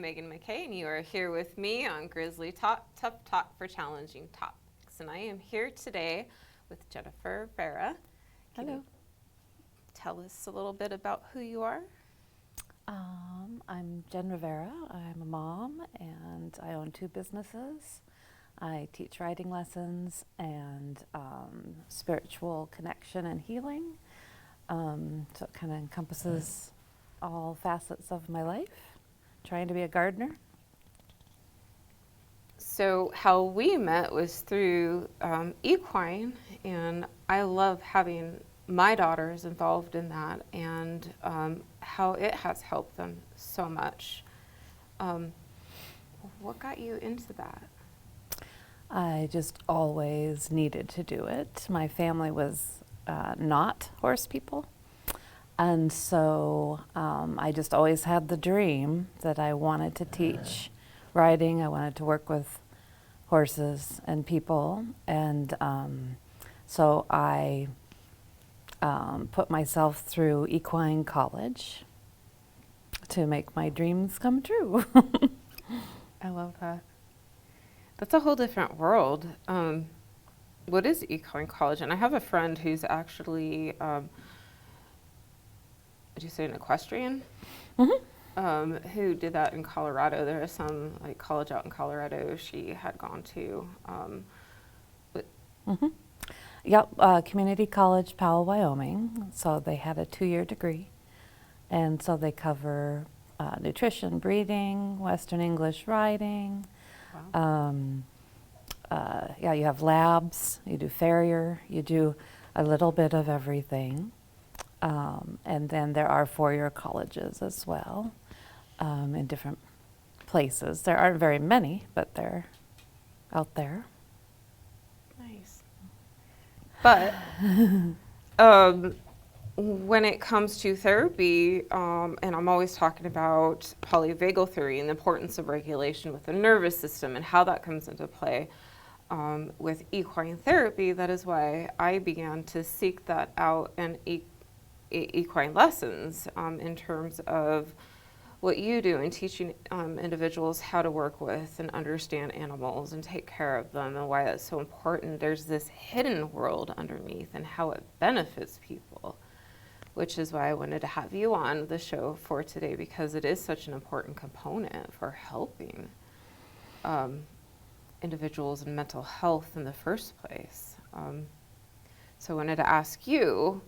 Megan McKay, and you are here with me on Grizzly Talk, Tough Talk for Challenging Topics. And I am here today with Jennifer Rivera. Can you tell us a little bit about who you are? I'm Jen Rivera. I'm a mom and I own 2 businesses. I teach writing lessons and spiritual connection and healing. So it kind of encompasses all facets of my life. Trying to be a gardener. So how we met was through equine, and I love having my daughters involved in that, and how it has helped them so much. What got you into that? I just always needed to do it. My family was not horse people. And so I just always had the dream that I wanted to teach riding. I wanted to work with horses and people. And so I put myself through equine college to make my dreams come true. I love that. That's a whole different world. What is equine college? And I have a friend who's actually, did you say an equestrian? Mm-hmm. Who did that in Colorado. There is some like college out in Colorado she had gone to. Mm-hmm. Yep, Community College, Powell, Wyoming. So they had a 2-year degree. And so they cover nutrition, breeding, Western English riding. Wow. Yeah, you have labs, you do farrier, you do a little bit of everything. And then there are 4-year colleges as well in different places. There aren't very many, but they're out there. Nice. But when it comes to therapy, and I'm always talking about polyvagal theory and the importance of regulation with the nervous system and how that comes into play with equine therapy, that is why I began to seek that out in equine lessons in terms of what you do in teaching individuals how to work with and understand animals and take care of them, and why that's so important. There's this hidden world underneath and how it benefits people, which is why I wanted to have you on the show for today, because it is such an important component for helping individuals in mental health in the first place. So I wanted to ask you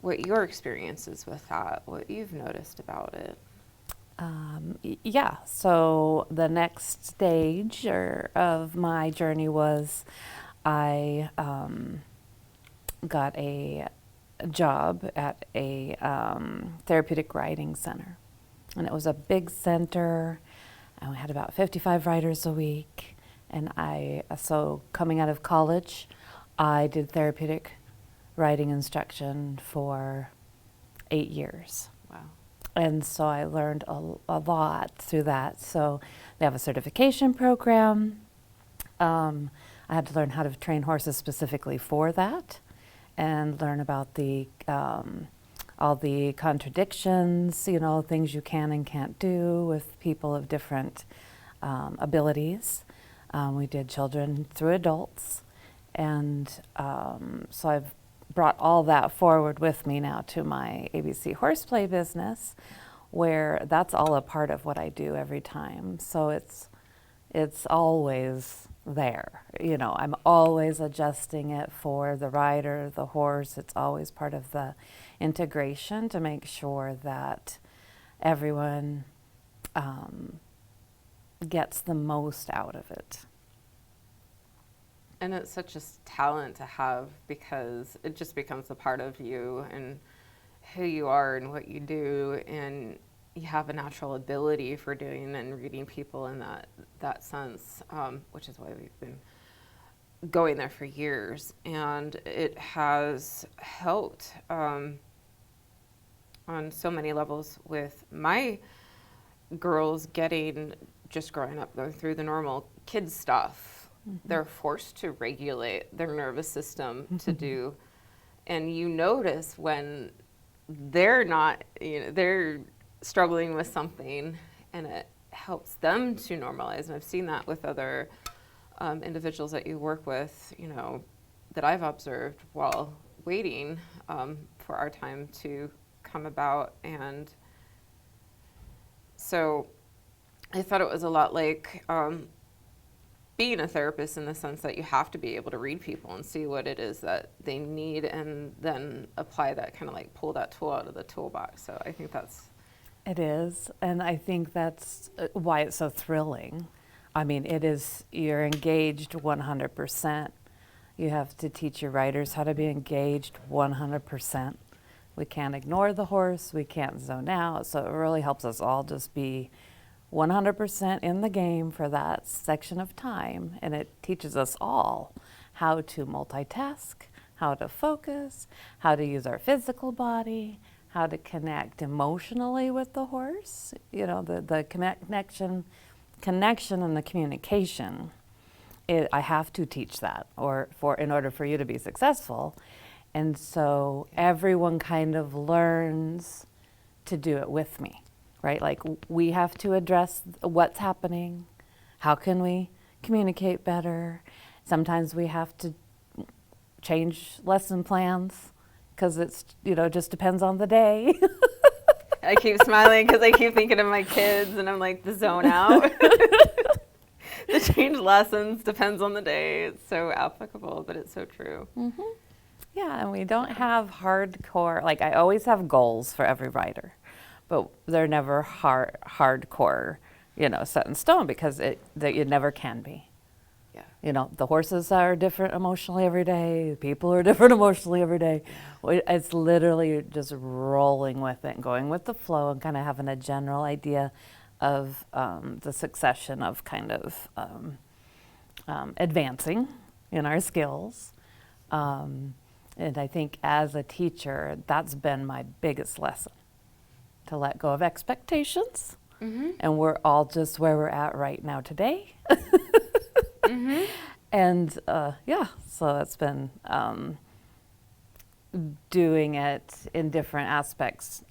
what your experience is with that, what you've noticed about it. Yeah, so the next stage of my journey was I got a job at a therapeutic riding center. And it was a big center, and we had about 55 riders a week. And so coming out of college, I did therapeutic riding instruction for 8 years. Wow. And so I learned a lot through that. So they have a certification program. I had to learn how to train horses specifically for that, and learn about the all the contradictions, things you can and can't do with people of different abilities. We did children through adults, and so I've brought all that forward with me now to my ABC horseplay business, where that's all a part of what I do every time. So it's always there. I'm always adjusting it for the rider, the horse. It's always part of the integration to make sure that everyone gets the most out of it. And it's such a talent to have, because it just becomes a part of you and who you are and what you do, and you have a natural ability for doing and reading people in that sense, which is why we've been going there for years. And it has helped on so many levels with my girls just growing up, going through the normal kids stuff. Mm-hmm. They're forced to regulate their nervous system to do, and you notice when they're not, they're struggling with something and it helps them to normalize. And I've seen that with other individuals that you work with, you know, that I've observed while waiting for our time to come about. And so I thought it was a lot like being a therapist, in the sense that you have to be able to read people and see what it is that they need, and then apply that, kind of like pull that tool out of the toolbox. So I think that's... It is, and I think that's why it's so thrilling. I mean, it is, you're engaged 100%. You have to teach your riders how to be engaged 100%. We can't ignore the horse, we can't zone out, so it really helps us all just be 100% in the game for that section of time, and it teaches us all how to multitask, how to focus, how to use our physical body, how to connect emotionally with the horse. You know, the connection and the communication. I have to teach that, in order for you to be successful. And so everyone kind of learns to do it with me, right? Like, we have to address what's happening. How can we communicate better? Sometimes we have to change lesson plans because it's, you know, just depends on the day. I keep smiling because I keep thinking of my kids, and I'm like, the zone out. The change lessons depends on the day. It's so applicable, but it's so true. Mm-hmm. Yeah, and we don't have hardcore, like, I always have goals for every rider, but they're never hardcore, you know, set in stone, because it never can be. Yeah. You know, the horses are different emotionally every day, people are different emotionally every day. It's literally just rolling with it and going with the flow, and kind of having a general idea of the succession of kind of advancing in our skills. And I think as a teacher, that's been my biggest lesson, to let go of expectations. Mm-hmm. And we're all just where we're at right now today. Mm-hmm. And yeah, so it's been doing it in different aspects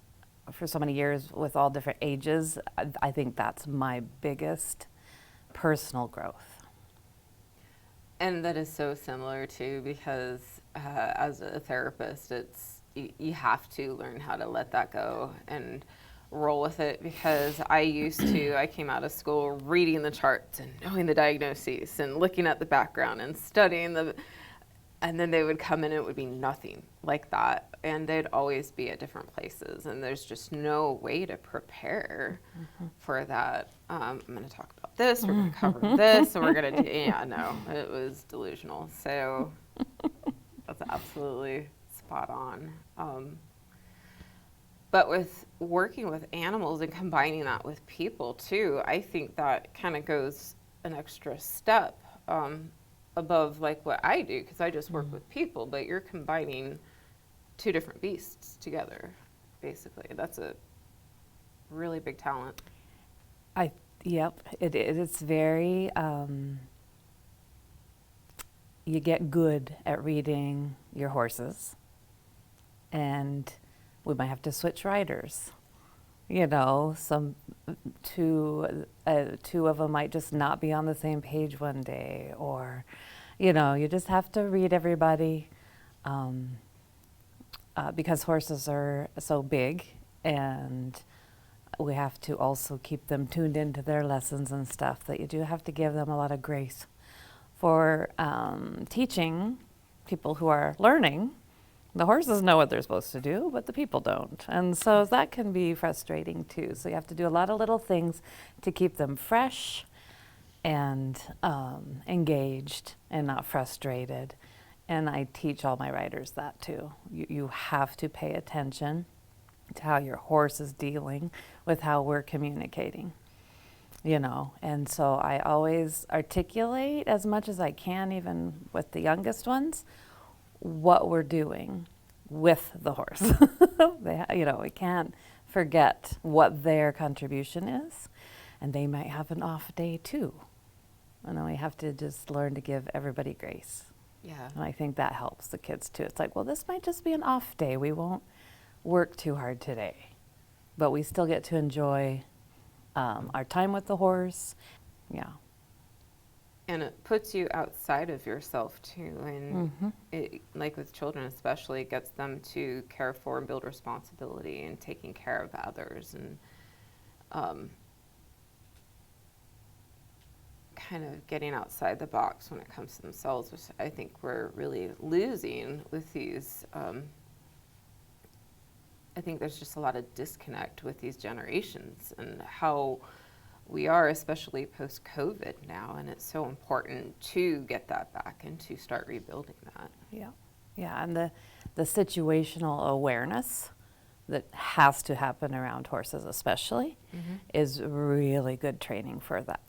for so many years with all different ages. I think that's my biggest personal growth. And that is so similar too, because as a therapist, you have to learn how to let that go and roll with it. Because I came out of school reading the charts and knowing the diagnoses and looking at the background and studying and then they would come in and it would be nothing like that. And they'd always be at different places, and there's just no way to prepare for that. I'm going to talk about this, we're going to cover this, and we're going to do, yeah, no, it was delusional. So that's absolutely spot on. But with working with animals and combining that with people too, I think that kind of goes an extra step above like what I do, because I just work with people, but you're combining two different beasts together, basically. That's a really big talent. Yep, it is. It's very, you get good at reading your horses, and we might have to switch riders. You know, two of them might just not be on the same page one day, or, you know, you just have to read everybody. Because horses are so big, and we have to also keep them tuned into their lessons and stuff, that you do have to give them a lot of grace for teaching people who are learning. The horses know what they're supposed to do, but the people don't. And so that can be frustrating too. So you have to do a lot of little things to keep them fresh and engaged and not frustrated. And I teach all my riders that too. You have to pay attention to how your horse is dealing with how we're communicating, you know. And so I always articulate as much as I can, even with the youngest ones, what we're doing with the horse. You know, we can't forget what their contribution is, and they might have an off day too. And then we have to just learn to give everybody grace. Yeah. And I think that helps the kids too. It's like, well, this might just be an off day. We won't work too hard today, but we still get to enjoy our time with the horse. Yeah. And it puts you outside of yourself too, and it, like with children especially, gets them to care for and build responsibility and taking care of others, and kind of getting outside the box when it comes to themselves, which I think we're really losing with these. I think there's just a lot of disconnect with these generations and how we are, especially post-COVID now, and it's so important to get that back and to start rebuilding that. Yeah, yeah, and the situational awareness that has to happen around horses especially is really good training for that.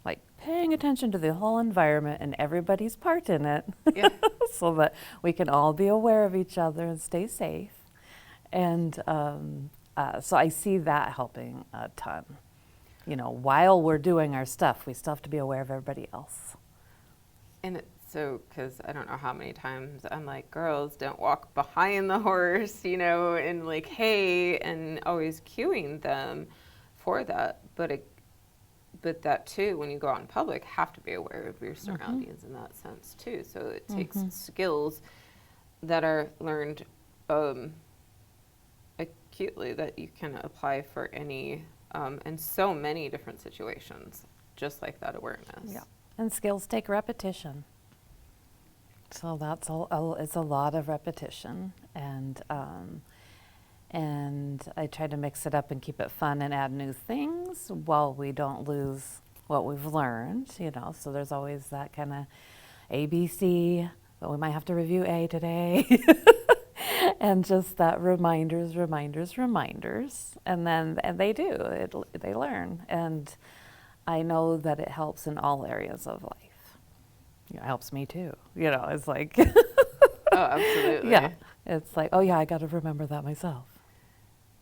Like paying attention to the whole environment and everybody's part in it, Yeah. so that we can all be aware of each other and stay safe. And so I see that helping a ton. You know, while we're doing our stuff, we still have to be aware of everybody else. And it's so, because I don't know how many times I'm like, girls, don't walk behind the horse, you know, and like, hey, and always cueing them for that. But that too, when you go out in public, have to be aware of your surroundings in that sense too. So it takes skills that are learned acutely that you can apply for any and so many different situations, just like that awareness. Yeah, and skills take repetition. So that's it's a lot of repetition, and I try to mix it up and keep it fun and add new things while we don't lose what we've learned. You know, so there's always that kind of ABC, but we might have to review A today. And just that reminders, and then they do. They learn, and I know that it helps in all areas of life. It helps me too. You know, it's like, Oh, absolutely. yeah, it's like, oh yeah, I got to remember that myself.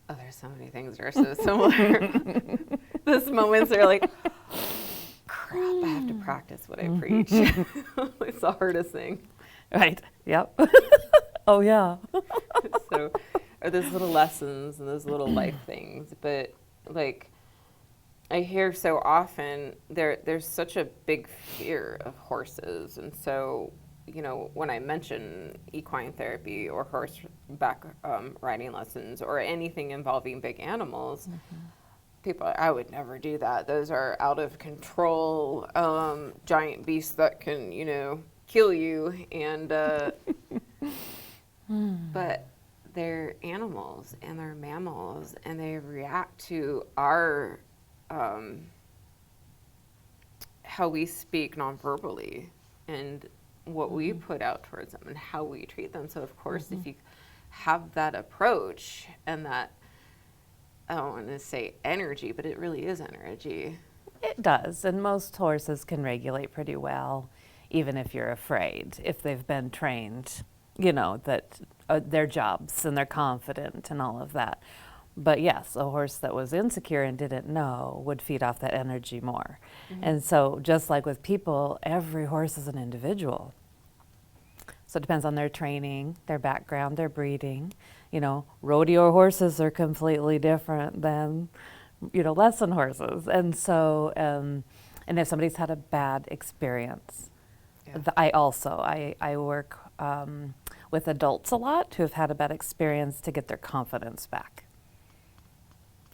Oh, there's so many things that are so similar. Those moments are like, crap, I have to practice what I preach. It's the hardest thing. Right. Yep. Oh yeah. So, or those little lessons and those little life things. But like, I hear so often there's such a big fear of horses, and so, you know, when I mention equine therapy or horseback riding lessons or anything involving big animals, people are, I would never do that. Those are out of control giant beasts that can, you know, kill you, and but they're animals and they're mammals, and they react to our how we speak nonverbally and what we put out towards them and how we treat them. So of course, if you have that approach and that, I don't want to say energy, but it really is energy. It does, and most horses can regulate pretty well, even if you're afraid, if they've been trained, you know, that their jobs and they're confident and all of that. But yes, a horse that was insecure and didn't know would feed off that energy more. And so just like with people, every horse is an individual. So it depends on their training, their background, their breeding. You know, rodeo horses are completely different than, you know, lesson horses. And so, and if somebody's had a bad experience, I work with adults a lot who have had a bad experience to get their confidence back.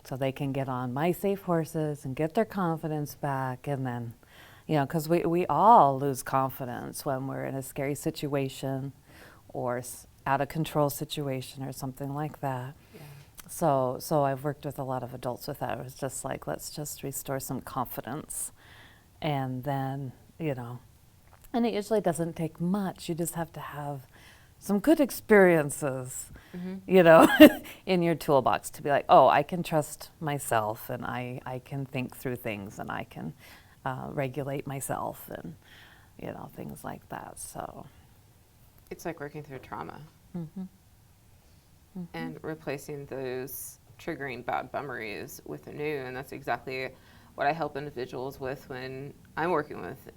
So they can get on my safe horses and get their confidence back, and then, you know, because we all lose confidence when we're in a scary situation or out of control situation or something like that. Yeah. So I've worked with a lot of adults with that. It was just like, let's just restore some confidence, and then, you know, and it usually doesn't take much. You just have to have some good experiences, you know, in your toolbox to be like, oh, I can trust myself, and I can think through things, and I can regulate myself, and, you know, things like that. So It's like working through trauma and replacing those triggering bad memories with a new. And that's exactly what I help individuals with when I'm working with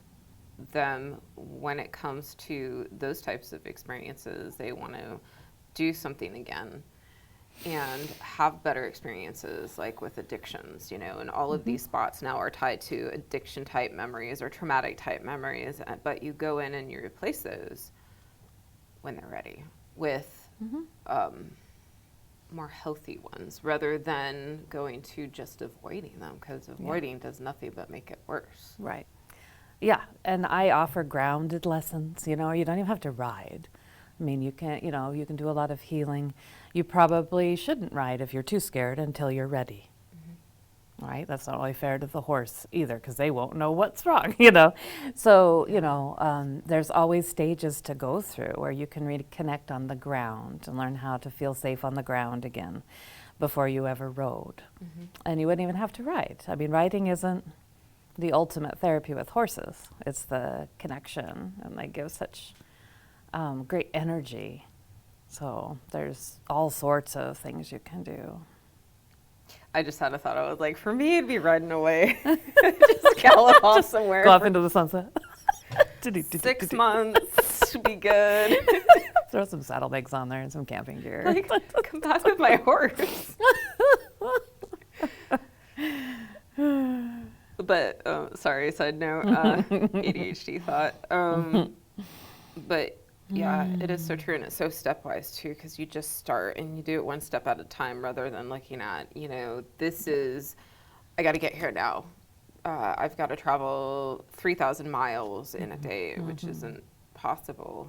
them when it comes to those types of experiences. They want to do something again. and have better experiences, like with addictions, you know, and all of these spots now are tied to addiction type memories or traumatic type memories, but you go in and you replace those when they're ready with more healthy ones rather than going to just avoiding them, because avoiding does nothing but make it worse. Right. Yeah, and I offer grounded lessons, you know, you don't even have to ride. I mean, you can, you know, you can do a lot of healing. You probably shouldn't ride if you're too scared until you're ready. Right? That's not really fair to the horse either, because they won't know what's wrong, you know. So, you know, there's always stages to go through where you can reconnect on the ground and learn how to feel safe on the ground again before you ever rode. And you wouldn't even have to ride. I mean, riding isn't the ultimate therapy with horses. It's the connection, and they give such great energy. So there's all sorts of things you can do. I just had a thought. I was like, for me, it'd be riding away, just gallop off somewhere. Go off into the sunset. 6 months to be good. Throw some saddlebags on there and some camping gear. Like, come back with my horse. But sorry, side note, ADHD thought. But yeah, it is so true, and it's so stepwise too, because you just start and you do it one step at a time rather than looking at, you know, this is, I got to get here now. I've got to travel 3,000 miles in a day, which isn't possible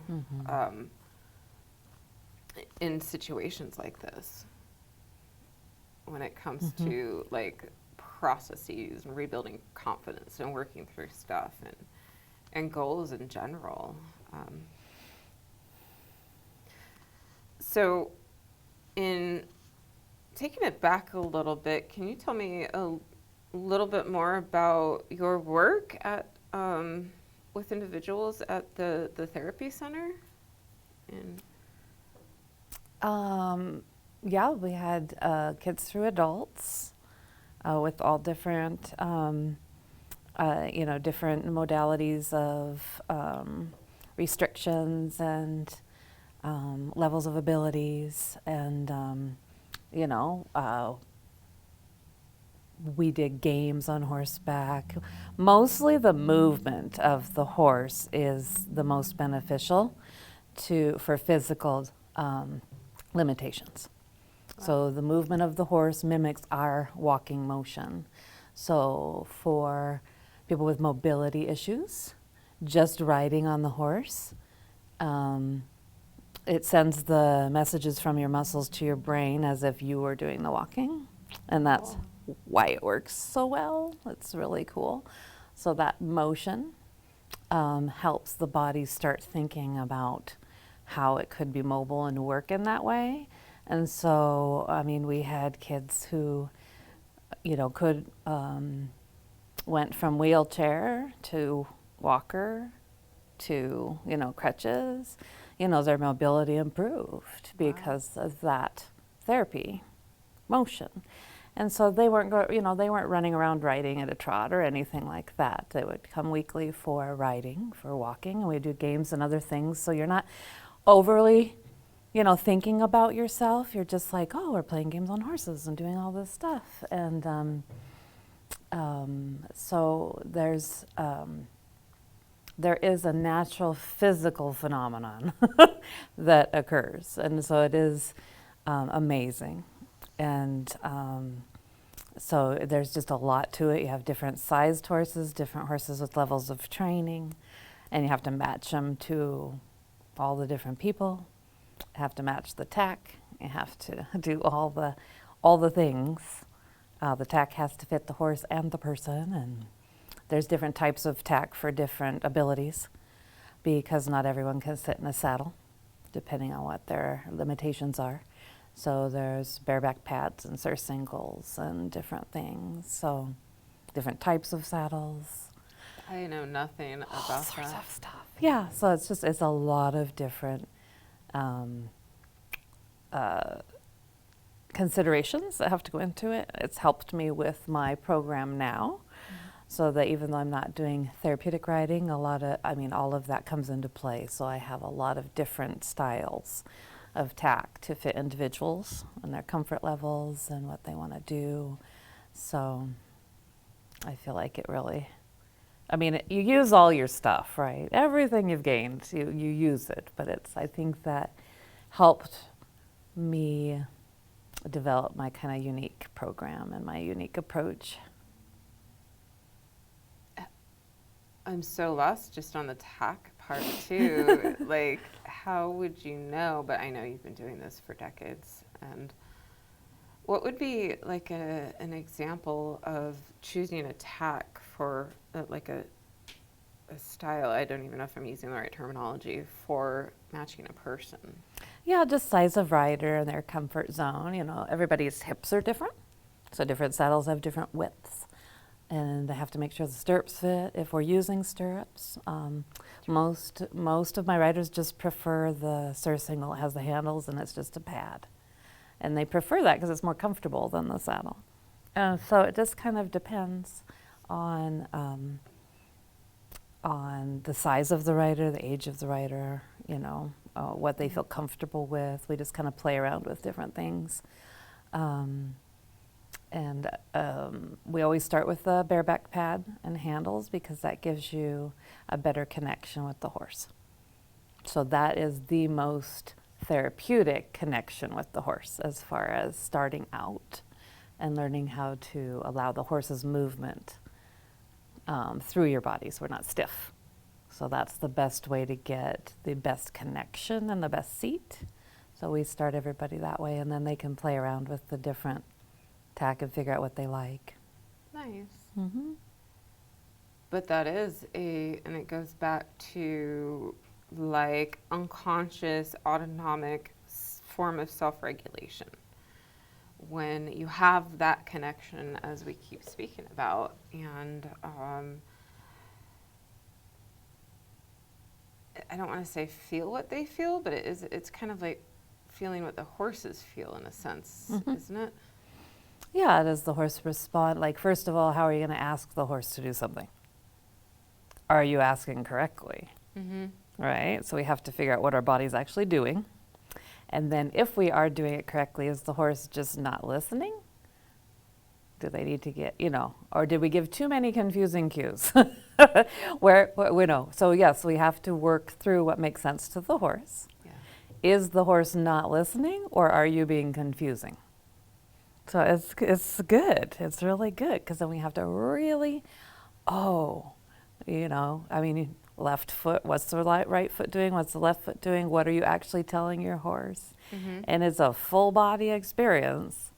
in situations like this. When it comes to like processes and rebuilding confidence and working through stuff and goals in general. So in taking it back a little bit, can you tell me a little bit more about your work at with individuals at the therapy center? Yeah, we had kids through adults with all different, you know, different modalities of restrictions and levels of abilities, and you know, we did games on horseback. Mostly the movement of the horse is the most beneficial for physical limitations. So the movement of the horse mimics our walking motion. So for people with mobility issues, just riding on the horse, it sends the messages from your muscles to your brain as if you were doing the walking. And that's why it works so well. It's really cool. So that motion helps the body start thinking about how it could be mobile and work in that way. And so, I mean, we had kids who, you know, went from wheelchair to walker to, you know, crutches. You know, their mobility improved because of that therapy motion. And so they weren't, you know, they weren't running around riding at a trot or anything like that. They would come weekly for riding, for walking, and we do games and other things. So you're not overly, you know, thinking about yourself. You're just like, oh, we're playing games on horses and doing all this stuff. And so there is a natural physical phenomenon that occurs. And so it is amazing. And so there's just a lot to it. You have different sized horses, different horses with levels of training, and you have to match them to all the different people. You have to match the tack. You have to do all the things. The tack has to fit the horse and the person, and there's different types of tack for different abilities, because not everyone can sit in a saddle, depending on what their limitations are. So there's bareback pads and surcingles and different things. So different types of saddles. I know nothing about all sorts that. of stuff. Yeah, so it's a lot of different considerations that have to go into it. It's helped me with my program now, so that even though I'm not doing therapeutic riding, all of that comes into play. So I have a lot of different styles of tack to fit individuals and their comfort levels and what they want to do. So I feel like it really, I mean, you use all your stuff, right? Everything you've gained, you use it. But I think that helped me develop my kind of unique program and my unique approach. I'm so lost just on the tack part too. Like, how would you know? But I know you've been doing this for decades. And what would be like an example of choosing a tack for like a style? I don't even know if I'm using the right terminology for matching a person. Yeah, just size of rider and their comfort zone. You know, everybody's hips are different, so different saddles have different widths, and they have to make sure the stirrups fit if we're using stirrups. Most of my riders just prefer the surcingle. It has the handles and it's just a pad, and they prefer that because it's more comfortable than the saddle. So it just kind of depends on the size of the rider, the age of the rider, you know, what they feel comfortable with. We just kind of play around with different things. We always start with the bareback pad and handles because that gives you a better connection with the horse. So that is the most therapeutic connection with the horse as far as starting out and learning how to allow the horse's movement through your body so we're not stiff. So that's the best way to get the best connection and the best seat. So we start everybody that way, and then they can play around with the different tack and figure out what they like. Nice. Mm-hmm. But that is and it goes back to like unconscious, autonomic form of self-regulation. When you have that connection, as we keep speaking about, and I don't want to say feel what they feel, but it's kind of like feeling what the horses feel in a sense, isn't it? Yeah, does the horse respond? Like, first of all, how are you going to ask the horse to do something? Are you asking correctly? Mm-hmm. Right? So we have to figure out what our body's actually doing. And then if we are doing it correctly, is the horse just not listening? Do they need to get, or did we give too many confusing cues? So yes, we have to work through what makes sense to the horse. Yeah. Is the horse not listening, or are you being confusing? So it's good. It's really good because then we have to really, left foot, what's the right foot doing? What's the left foot doing? What are you actually telling your horse? Mm-hmm. And it's a full body experience.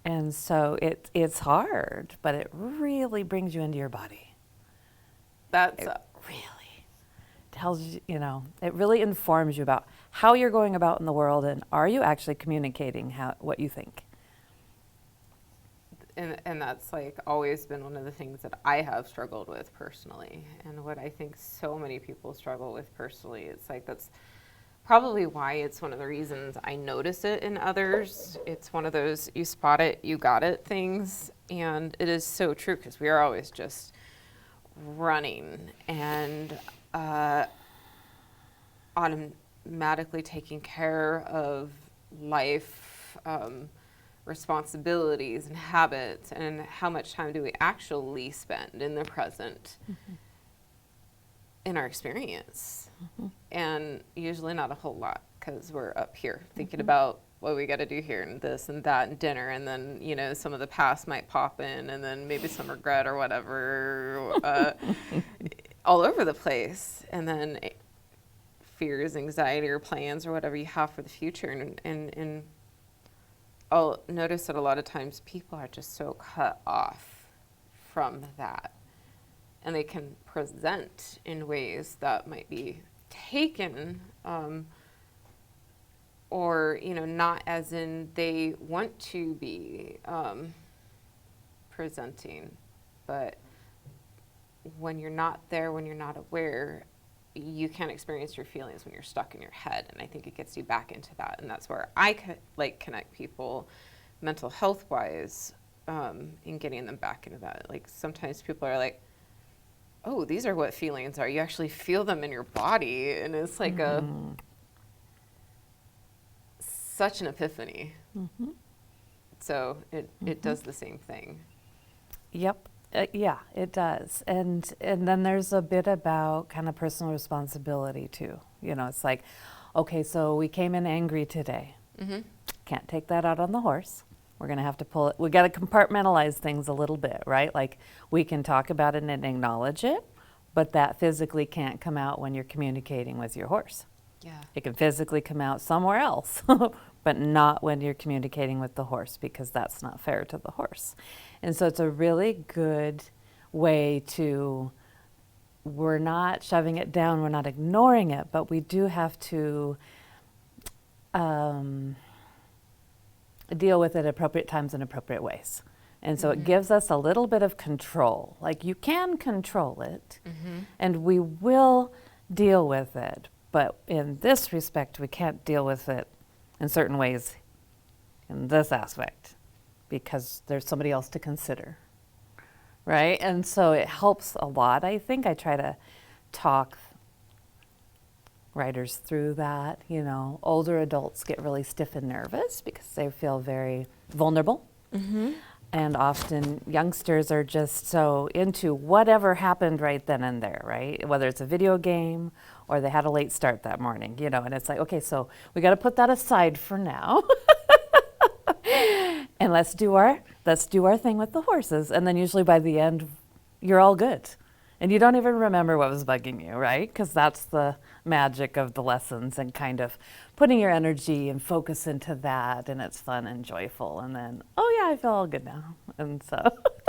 And so it's hard, but it really brings you into your body. That's Really tells you, it really informs you about how you're going about in the world and are you actually communicating what you think. and that's like always been one of the things that I have struggled with personally, and what I think so many people struggle with personally. It's like that's probably why it's one of the reasons I notice it in others. It's one of those you spot it, you got it things, and it is so true because we are always just running and automatically taking care of life, responsibilities and habits, and how much time do we actually spend in the present in our experience. And usually not a whole lot because we're up here thinking about what we got to do here and this and that and dinner, and then some of the past might pop in, and then maybe some regret or whatever, all over the place, and then fears, anxiety, or plans or whatever you have for the future. And I'll notice that a lot of times people are just so cut off from that, and they can present in ways that might be taken or not as in they want to be presenting, but when you're not there, when you're not aware, you can't experience your feelings when you're stuck in your head. And I think it gets you back into that, and that's where I connect people mental health wise in getting them back into that. Like sometimes people are like, oh, these are what feelings are. You actually feel them in your body. And it's like such an epiphany. So it does the same thing. Yep. Yeah, it does. And then there's a bit about kind of personal responsibility too. You know, it's like, okay, so we came in angry today. Can't take that out on the horse. We're going to have to pull it. We got to compartmentalize things a little bit, right? Like we can talk about it and acknowledge it, but that physically can't come out when you're communicating with your horse. Yeah. It can physically come out somewhere else, but not when you're communicating with the horse, because that's not fair to the horse. And so it's a really good way to, we're not shoving it down, we're not ignoring it, but we do have to deal with it at appropriate times in appropriate ways. And so it gives us a little bit of control. Like you can control it, and we will deal with it. But in this respect, we can't deal with it in certain ways in this aspect because there's somebody else to consider, right? And so it helps a lot, I think. I try to talk riders through that. You know, older adults get really stiff and nervous because they feel very vulnerable. And often youngsters are just so into whatever happened right then and there, right? Whether it's a video game or they had a late start that morning, you know, and it's like, okay, so we got to put that aside for now. And let's do our thing with the horses. And then usually by the end, you're all good. And you don't even remember what was bugging you, right? Because that's the magic of the lessons and kind of putting your energy and focus into that, and it's fun and joyful. And then, oh yeah, I feel all good now. And so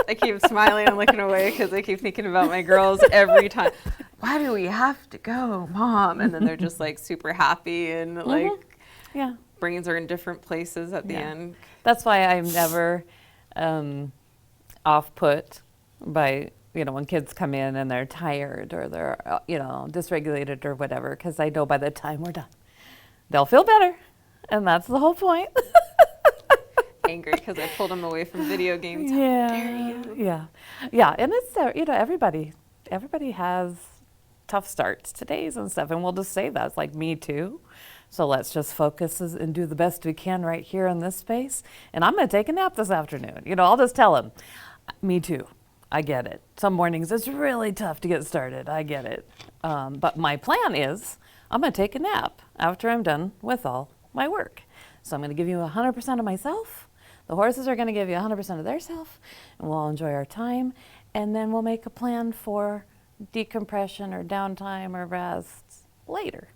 I keep smiling and looking away because I keep thinking about my girls every time. Why do we have to go, Mom? And then they're just like super happy and like yeah, brains are in different places at the end. that's why I'm never off put by, you know, when kids come in and they're tired or they're, you know, dysregulated or whatever, because I know by the time we're done, they'll feel better. And that's the whole point. Angry because I pulled them away from video games. How dare you? Yeah. And it's, you know, everybody has tough starts to days and stuff. And we'll just say that. It's like me too. So let's just focus and do the best we can right here in this space. And I'm going to take a nap this afternoon. You know, I'll just tell them, me too. I get it. Some mornings it's really tough to get started. I get it. But my plan is I'm going to take a nap after I'm done with all my work. So I'm going to give you 100% of myself. The horses are going to give you 100% of their self, and we'll all enjoy our time. And then we'll make a plan for decompression or downtime or rest later.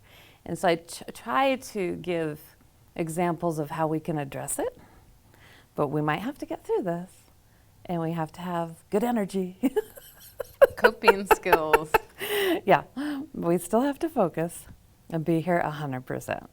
And so I try to give examples of how we can address it. But we might have to get through this. And we have to have good energy. Coping skills. Yeah, we still have to focus and be here 100%.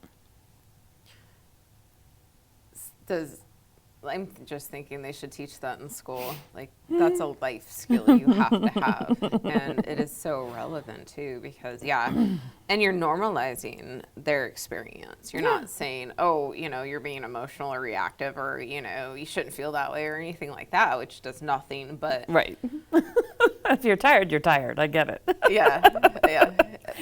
I'm just thinking they should teach that in school. Like, that's a life skill you have to have. And it is so relevant, too, because, and you're normalizing their experience. You're not saying, oh, you know, you're being emotional or reactive or, you know, you shouldn't feel that way or anything like that, which does nothing but. Right. If you're tired, you're tired. I get it. Yeah.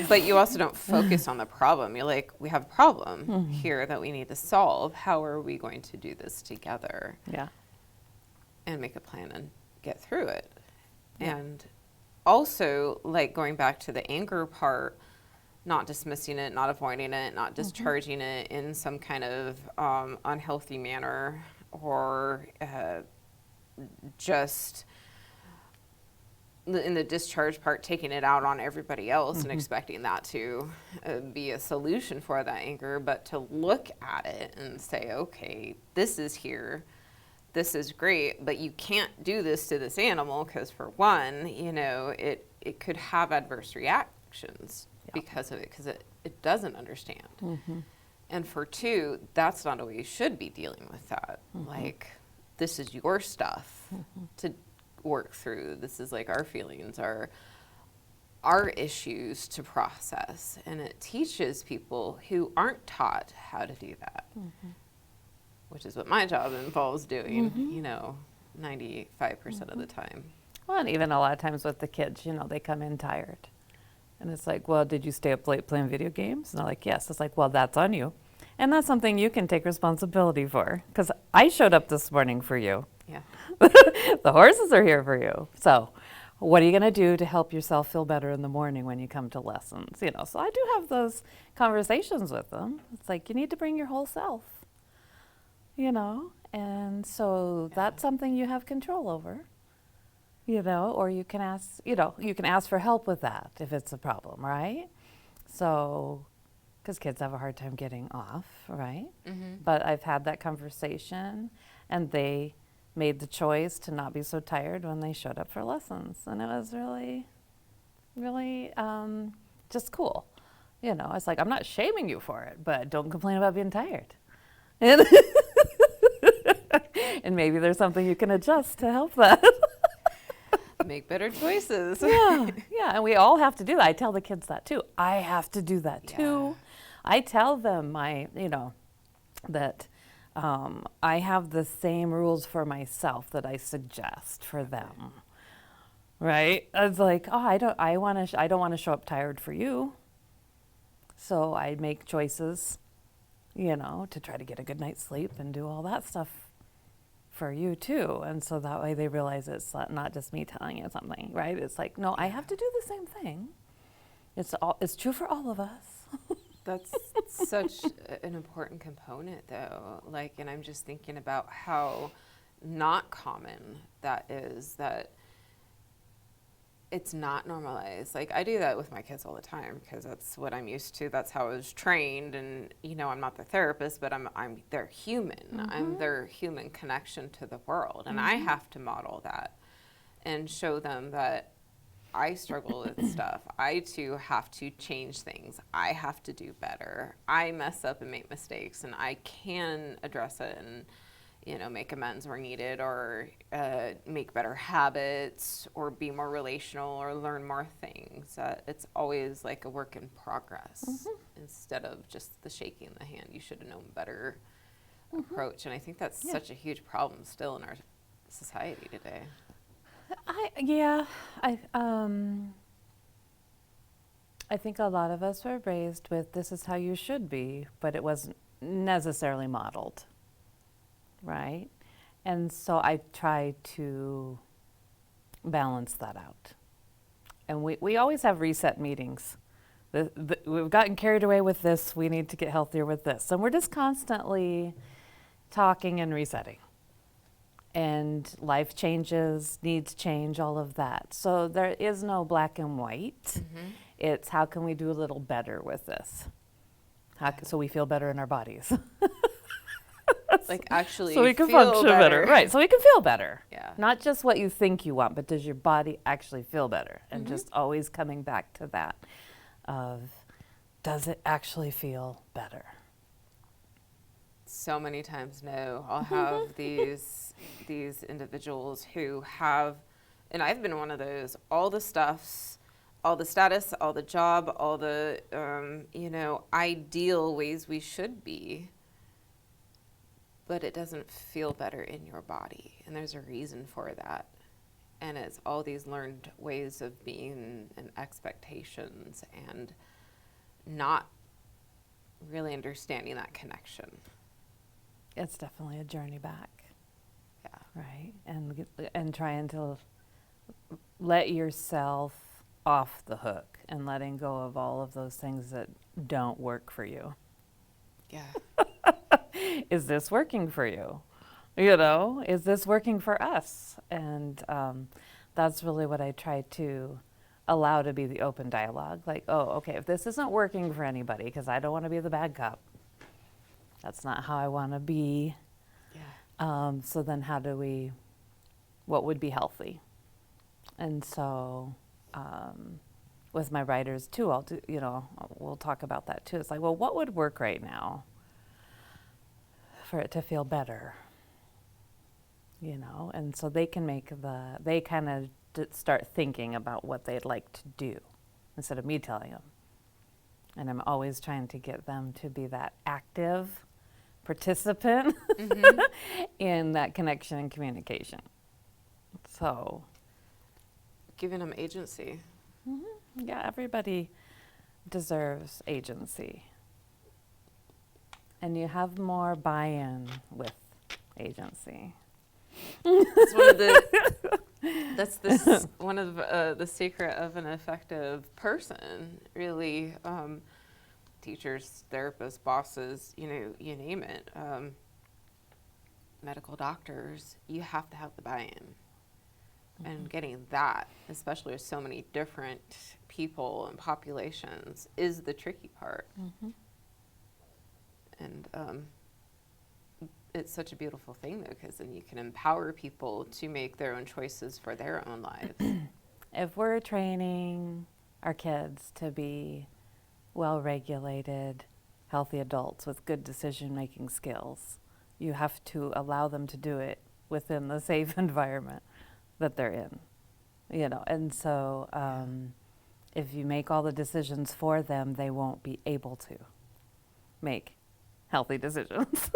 But you also don't focus on the problem. You're like, we have a problem here that we need to solve. How are we going to do this together? Yeah. And make a plan and get through it. Yeah. And also, like, going back to the anger part, not dismissing it, not avoiding it, not discharging it in some kind of unhealthy manner, or just in the discharge part, taking it out on everybody else and expecting that to be a solution for that anger, but to look at it and say, okay, this is here, this is great, but you can't do this to this animal because, for one, you know, it could have adverse reactions because of it, because it doesn't understand. And for two, that's not a way you should be dealing with that. Like, this is your stuff to work through. This is like our feelings, our issues to process, and it teaches people who aren't taught how to do that, which is what my job involves doing, you know, 95% of the time. Well, and even a lot of times with the kids, you know, they come in tired. And it's like, well, did you stay up late playing video games? And they're like, yes. It's like, well, that's on you. And that's something you can take responsibility for, because I showed up this morning for you. Yeah. The horses are here for you. So what are you going to do to help yourself feel better in the morning when you come to lessons? You know, so I do have those conversations with them. It's like, you need to bring your whole self, you know, and so that's something you have control over, you know, or you can ask, you know, you can ask for help with that if it's a problem, right? So, because kids have a hard time getting off, right? But I've had that conversation, and they made the choice to not be so tired when they showed up for lessons. And it was really, really just cool. You know, it's like, I'm not shaming you for it, but don't complain about being tired. And, and maybe there's something you can adjust to help that. Make better choices. Yeah, yeah, and we all have to do that. I tell the kids that too. I have to do that too. I tell them that I have the same rules for myself that I suggest for them. Right? It's like, oh, I don't want to show up tired for you. So I make choices, you know, to try to get a good night's sleep and do all that stuff for you too. And so that way they realize it's not just me telling you something, right? It's like, no, I have to do the same thing. It's true for all of us. That's such an important component, though. Like, and I'm just thinking about how not common that is, that it's not normalized. Like, I do that with my kids all the time because that's what I'm used to. That's how I was trained. And, you know, I'm not the therapist, but I'm their human. I'm their human connection to the world. And I have to model that and show them that I struggle with stuff. I too have to change things. I have to do better. I mess up and make mistakes, and I can address it and, you know, make amends where needed, or make better habits, or be more relational, or learn more things. It's always like a work in progress instead of just the shaking the hand. You should have known better approach. And I think that's such a huge problem still in our society today. I think a lot of us were raised with, this is how you should be, but it wasn't necessarily modeled, right? And so I try to balance that out. And we always have reset meetings. We've gotten carried away with this, we need to get healthier with this. And we're just constantly talking and resetting. And life changes, needs change, all of that. So there is no black and white. It's how can we do a little better with this? So we feel better in our bodies. Like, actually so we can feel function better. Right, so we can feel better. Yeah. Not just what you think you want, but does your body actually feel better? And just always coming back to that of, does it actually feel better? So many times, no. I'll have these individuals who have, and I've been one of those, all the stuffs, all the status, all the job, all the, you know, ideal ways we should be, but it doesn't feel better in your body. And there's a reason for that. And it's all these learned ways of being and expectations, and not really understanding that connection. It's definitely a journey back. Yeah. Right, and trying to let yourself off the hook and letting go of all of those things that don't work for you. Yeah. Is this working for you? You know, is this working for us? And that's really what I try to allow to be the open dialogue. Like, oh, okay, if this isn't working for anybody, because I don't want to be the bad cop. That's not how I want to be. Yeah. So then what would be healthy? And so with my writers too, we'll talk about that too. It's like, well, what would work right now for it to feel better? You know, and so they can they kind of start thinking about what they'd like to do instead of me telling them. And I'm always trying to get them to be that active participant in that connection and communication. So, Giving them agency. Yeah, everybody deserves agency. and you have more buy-in with agency. It's one of the that's this one of the secret of an effective person, really. Teachers, therapists, bosses, you name it. Medical doctors, you have to have the buy-in. And getting that, especially with so many different people and populations, is the tricky part. And it's such a beautiful thing, though, because then you can empower people to make their own choices for their own lives. If we're training our kids to be well-regulated, healthy adults with good decision-making skills, you have to allow them to do it within the safe environment that they're in, and so if you make all the decisions for them, they won't be able to make healthy decisions.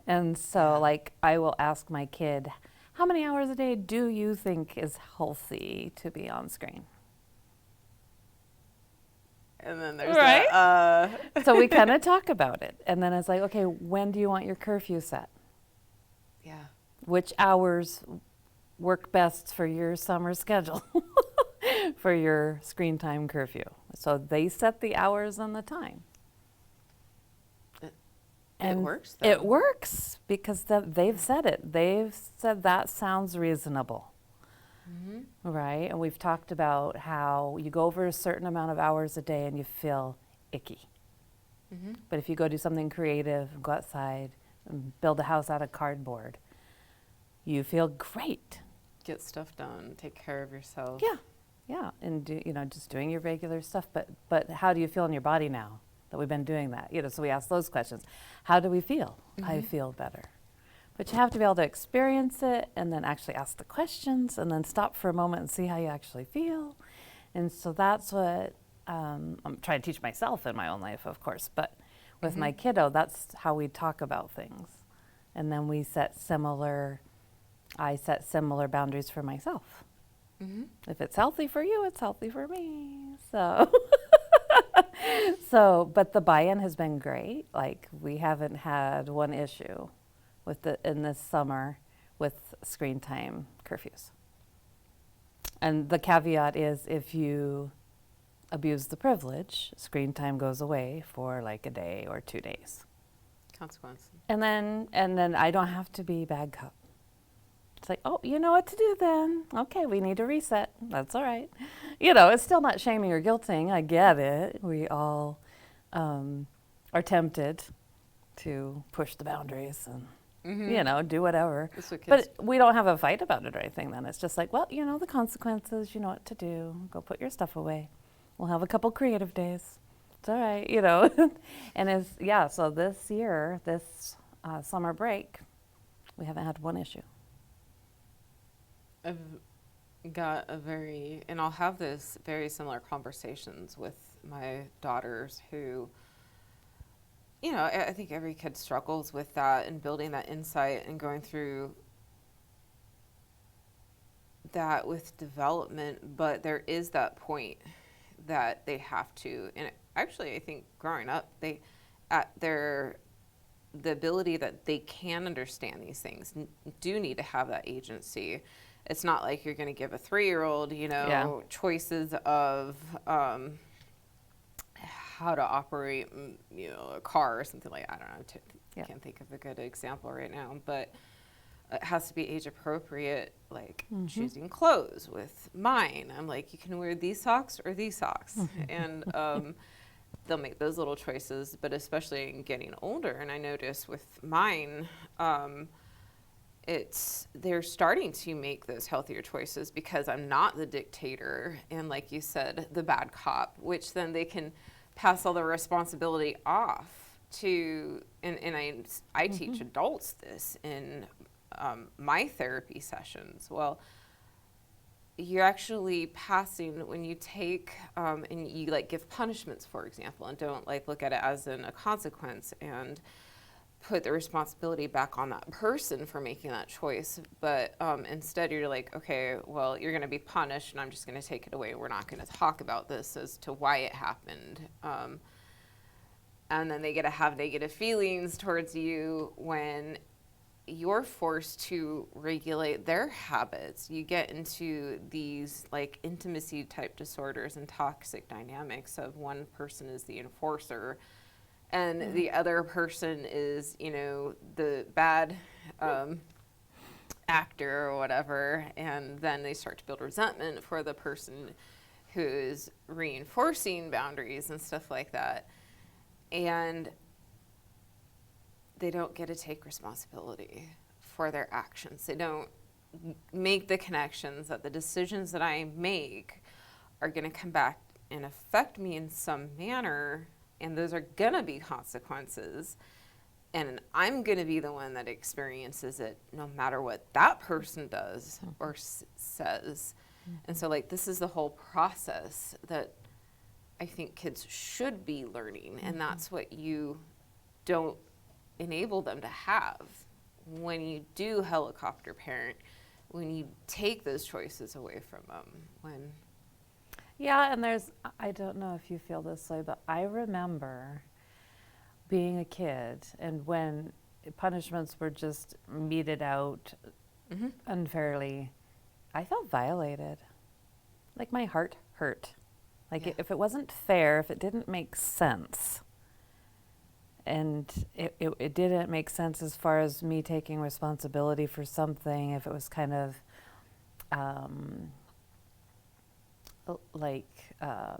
And so like I will ask my kid, how many hours a day do you think is healthy to be on screen? And then there's Right. that. So we kind of talk about it, and then it's like, okay, when do you want your curfew set? Yeah. Which hours work best for your summer schedule for your screen time curfew? So they set the hours and the time. It works, though. It works because they've said it. They've said that sounds reasonable. Right? And we've talked about how you go over a certain amount of hours a day and you feel icky. But if you go do something creative, go outside, and build a house out of cardboard, you feel great. Get stuff done, take care of yourself. Yeah, and just doing your regular stuff. But how do you feel in your body now that we've been doing that? So we ask those questions. How do we feel? I feel better. But you have to be able to experience it and then actually ask the questions and then stop for a moment and see how you actually feel. And so that's what I'm trying to teach myself in my own life, of course. But with my kiddo, that's how we talk about things. And then I set similar boundaries for myself. If it's healthy for you, it's healthy for me. So, but the buy-in has been great. Like we haven't had one issue in this summer with screen time curfews. And the caveat is if you abuse the privilege, screen time goes away for like a day or 2 days. Consequence. And then I don't have to be bad cop. It's like, oh, you know what to do then. Okay, we need to reset. That's all right. It's still not shaming or guilting. I get it. We all are tempted to push the boundaries and, do whatever. But we don't have a fight about it or anything then. It's just like, well, the consequences, you know what to do. Go put your stuff away. We'll have a couple creative days. It's all right, And so this year, this summer break, we haven't had one issue. I've got and I'll have this very similar conversations with my daughters who, I think every kid struggles with that and building that insight and going through that with development, but there is that point that they have to, and actually I think growing up, the ability that they can understand these things do need to have that agency. It's not like you're going to give a 3-year-old, choices of how to operate, a car or something like that. I don't know. Can't think of a good example right now, but it has to be age appropriate, like choosing clothes. With mine, I'm like, you can wear these socks or these socks. And they'll make those little choices, but especially in getting older. And I notice with mine, they're starting to make those healthier choices because I'm not the dictator and, like you said, the bad cop, which then they can pass all the responsibility off to, and I teach adults this in my therapy sessions. Well, you're actually passing when you take and you give punishments, for example, and don't look at it as a consequence and put the responsibility back on that person for making that choice. But instead you're like, okay, well, you're going to be punished and I'm just going to take it away. We're not going to talk about this as to why it happened. and then they get to have negative feelings towards you when you're forced to regulate their habits. You get into these like intimacy type disorders and toxic dynamics of one person is the enforcer and the other person is, you know, the bad actor or whatever. And then they start to build resentment for the person who's reinforcing boundaries and stuff like that. And they don't get to take responsibility for their actions. They don't make the connections that the decisions that I make are going to come back and affect me in some manner, and those are going to be consequences. And I'm going to be the one that experiences it no matter what that person does or says. And so, like, this is the whole process that I think kids should be learning, and that's what you don't enable them to have when you do helicopter parent, when you take those choices away from them. When Yeah, and I don't know if you feel this way, but I remember being a kid and when punishments were just meted out unfairly, I felt violated. Like my heart hurt. Like Yeah. if it wasn't fair, if it didn't make sense, and it didn't make sense as far as me taking responsibility for something, if it was kind of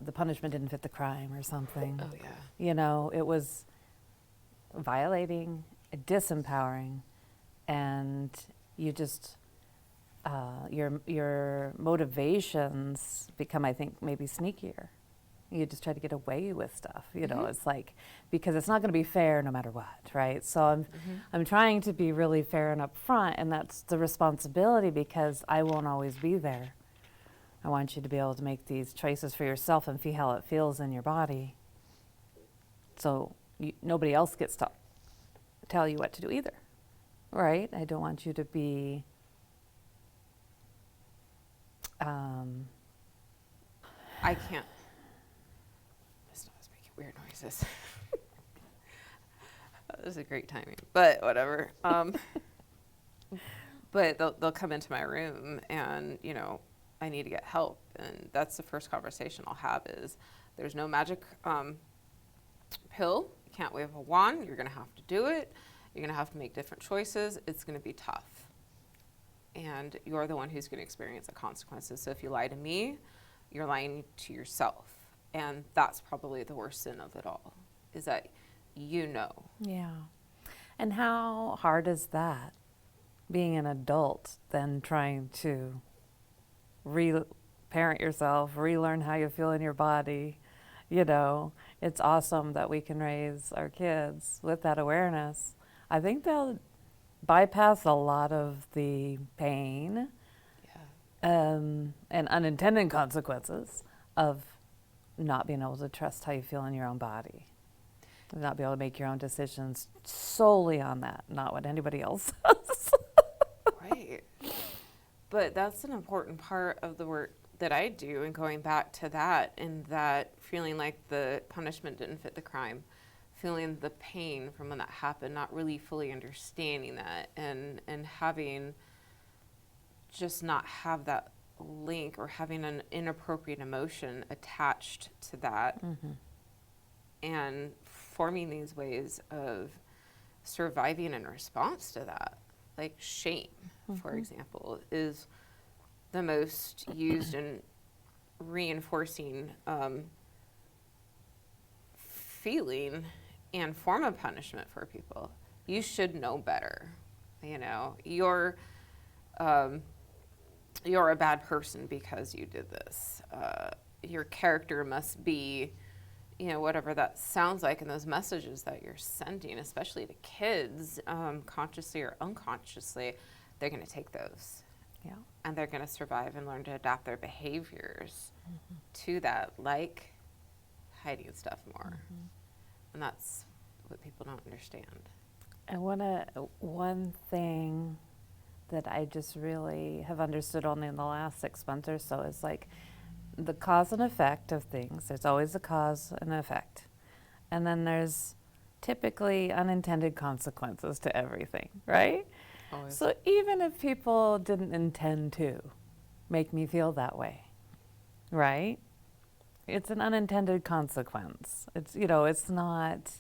the punishment didn't fit the crime or something. Oh yeah. You know, it was violating, disempowering, and you just your motivations become, I think, maybe sneakier. You just try to get away with stuff. You know, it's like, because it's not going to be fair no matter what, right? So I'm trying to be really fair and upfront, and that's the responsibility because I won't always be there. I want you to be able to make these choices for yourself and feel how it feels in your body. So nobody else gets to tell you what to do either, right? I don't want you to be I can't. This dog's making weird noises. That was a great timing, but whatever. But they'll come into my room, and you know, I need to get help, and that's the first conversation I'll have. Is there's no magic pill. You can't wave a wand. You're gonna have to do it. You're gonna have to make different choices. It's gonna be tough, and you're the one who's gonna experience the consequences. So if you lie to me, you're lying to yourself, and that's probably the worst sin of it all. Is that you know. Yeah. And how hard is that, being an adult, then trying to re-parent yourself, relearn how you feel in your body? You know, it's awesome that we can raise our kids with that awareness. I think they'll bypass a lot of the pain and unintended consequences of not being able to trust how you feel in your own body. Not be able to make your own decisions solely on that, not what anybody else says. Right. But that's an important part of the work that I do, and going back to that, and that feeling like the punishment didn't fit the crime, feeling the pain from when that happened, not really fully understanding that, and having just not have that link or having an inappropriate emotion attached to that. And forming these ways of surviving in response to that. Like shame, for example, is the most used in reinforcing feeling and form of punishment for people. You should know better. You know, you're a bad person because you did this. Your character must be, you know, whatever that sounds like in those messages that you're sending, especially to kids, consciously or unconsciously, they're going to take those. Yeah. And they're going to survive and learn to adapt their behaviors to that, like hiding stuff more. And that's what people don't understand. And one thing that I just really have understood only in the last 6 months or so is like the cause and effect of things. There's always a cause and effect. And then there's typically unintended consequences to everything, right? Always. So even if people didn't intend to make me feel that way, right? It's an unintended consequence. It's, you know, it's not,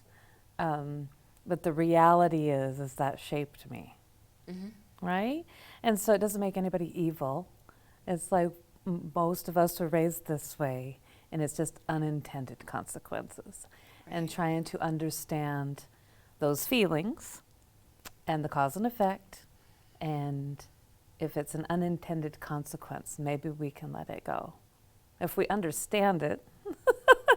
but the reality is that shaped me, right? And so it doesn't make anybody evil. It's like most of us were raised this way, and it's just unintended consequences. And trying to understand those feelings and the cause and effect, and if it's an unintended consequence, maybe we can let it go. If we understand it,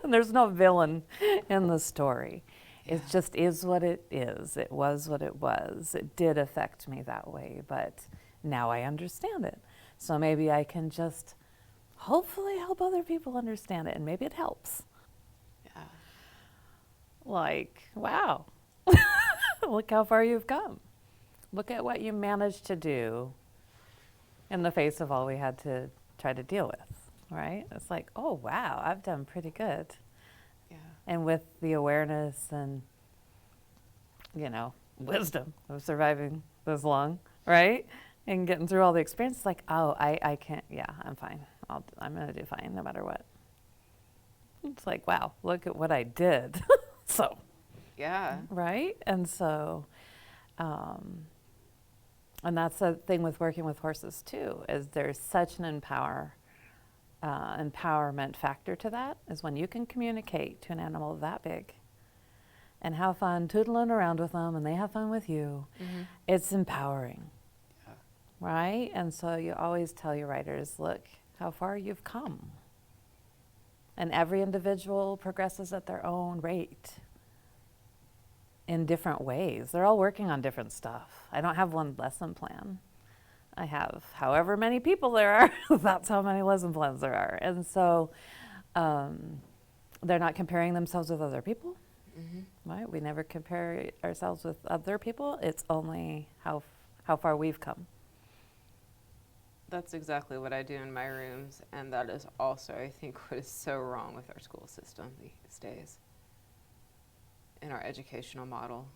there's no villain in the story. It just is what it is. It was what it was. It did affect me that way, but now I understand it. So maybe I can just hopefully help other people understand it, and maybe it helps. Yeah. Like, wow, look how far you've come. Look at what you managed to do in the face of all we had to try to deal with, right? It's like, oh, wow, I've done pretty good. Yeah. And with the awareness and, you know, wisdom of surviving this long, right? And getting through all the experience, it's like, oh, I can't, yeah, I'm fine. I'm going to do fine no matter what. It's like, wow, look at what I did. So, Yeah. right? And so, and that's the thing with working with horses too, is there's such an empowerment factor to that, is when you can communicate to an animal that big and have fun tootling around with them and they have fun with you, it's empowering, right? And so you always tell your riders, look how far you've come. And every individual progresses at their own rate in different ways. They're all working on different stuff. I don't have one lesson plan. I have however many people there are, that's how many lesson plans there are. And so they're not comparing themselves with other people, right? We never compare ourselves with other people. It's only how far we've come. That's exactly what I do in my rooms, and that is also, I think, what is so wrong with our school system these days, in our educational model,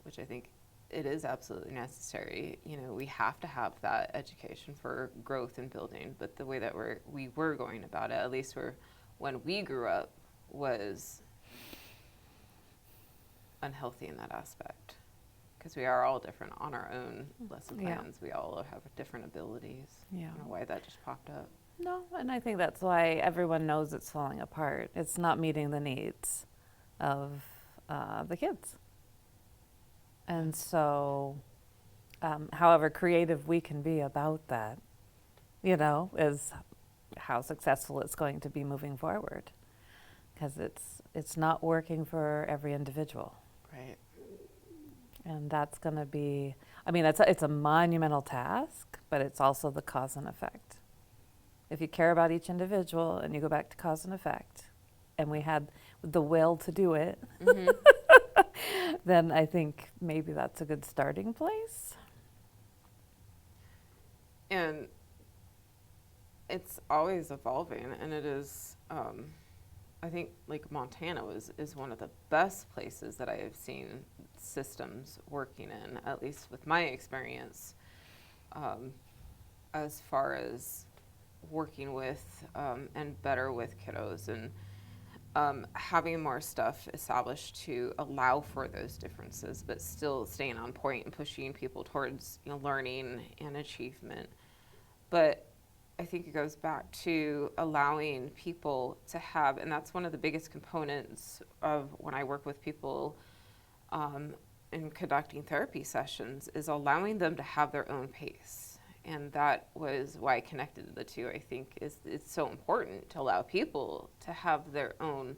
which I think it is absolutely necessary. You know, we have to have that education for growth and building, but the way that we were going about it, at least when we grew up, was unhealthy in that aspect. Because we are all different on our own lesson plans. We all have different abilities. Yeah. I don't know why that just popped up. No, and I think that's why everyone knows it's falling apart. It's not meeting the needs of the kids. And so, however creative we can be about that, you know, is how successful it's going to be moving forward. Because it's not working for every individual. Right. And that's going to be, I mean, it's a monumental task, but it's also the cause and effect. If you care about each individual and you go back to cause and effect, and we had the will to do it, then I think maybe that's a good starting place. And it's always evolving, and it is, I think, like Montana is one of the best places that I have seen systems working in, at least with my experience, as far as working with and better with kiddos, and having more stuff established to allow for those differences, but still staying on point and pushing people towards, you know, learning and achievement. But I think it goes back to allowing people to have, and that's one of the biggest components of when I work with people in conducting therapy sessions, is allowing them to have their own pace. And that was why I connected the two. I think it's so important to allow people to have their own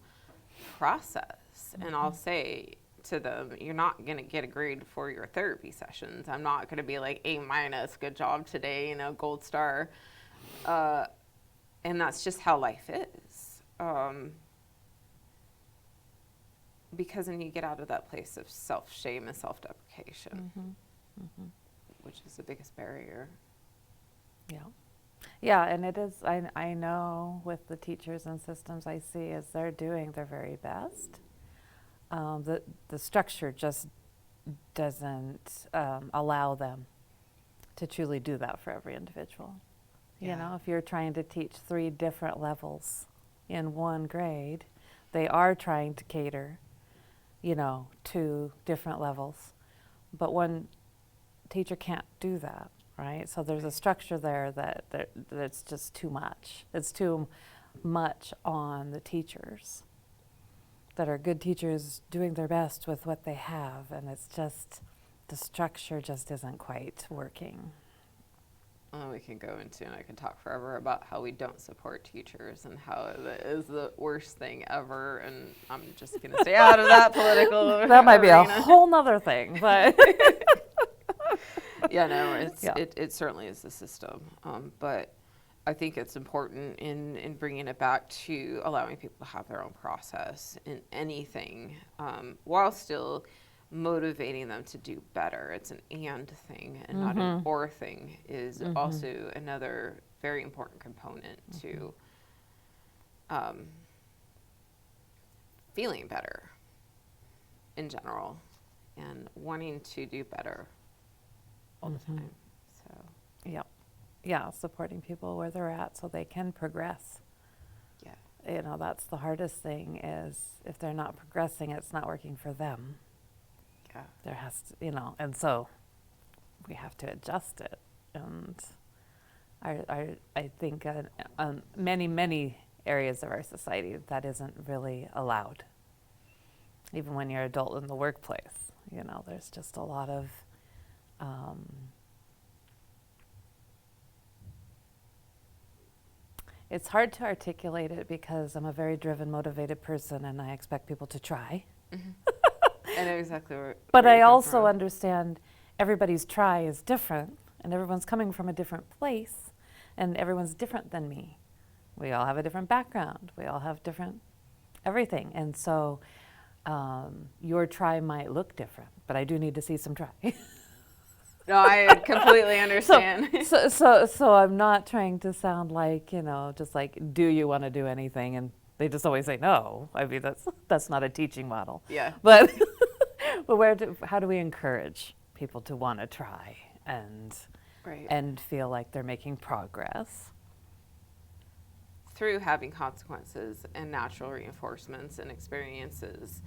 process. And I'll say to them, you're not going to get a grade for your therapy sessions. I'm not going to be like A-, good job today, you know, gold star. And that's just how life is. Because then you get out of that place of self-shame and self-deprecation, which is the biggest barrier. Yeah. Yeah, and it is, I know with the teachers and systems I see is they're doing their very best. The structure just doesn't allow them to truly do that for every individual. You Yeah. know, if you're trying to teach 3 different levels in one grade, they are trying to cater, you know, to different levels. But one teacher can't do that, right? So there's a structure there that's just too much. It's too much on the teachers that are good teachers doing their best with what they have, and it's just the structure just isn't quite working. We can go into, and I can talk forever about how we don't support teachers and how it is the worst thing ever. And I'm just going to stay out of that political That might be a arena. whole nother thing, but Yeah, no, it's Yeah. it certainly is the system. But I think it's important in bringing it back to allowing people to have their own process in anything, while still motivating them to do better. It's an and thing and not an or thing is also another very important component to feeling better in general and wanting to do better all the time. So yeah, yeah, supporting people where they're at so they can progress. yeah. You know, that's the hardest thing is if they're not progressing, it's not working for them. Yeah. There has to, you know, and so we have to adjust it. And I think many areas of our society that isn't really allowed. Even when you're an adult in the workplace, you know, there's just a lot of it's hard to articulate it because I'm a very driven, motivated person and I expect people to try. I know exactly where. But where I you come also from. understand everybody's try is different and everyone's coming from a different place and everyone's different than me. We all have a different background. We all have different everything. And so your try might look different, but I do need to see some try. No, I completely understand. So I'm not trying to sound like, you know, just like, do you want to do anything? And they just always say no. I mean, that's not a teaching model. Yeah. But how do we encourage people to want to try and Right. and feel like they're making progress? Through having consequences and natural reinforcements and experiences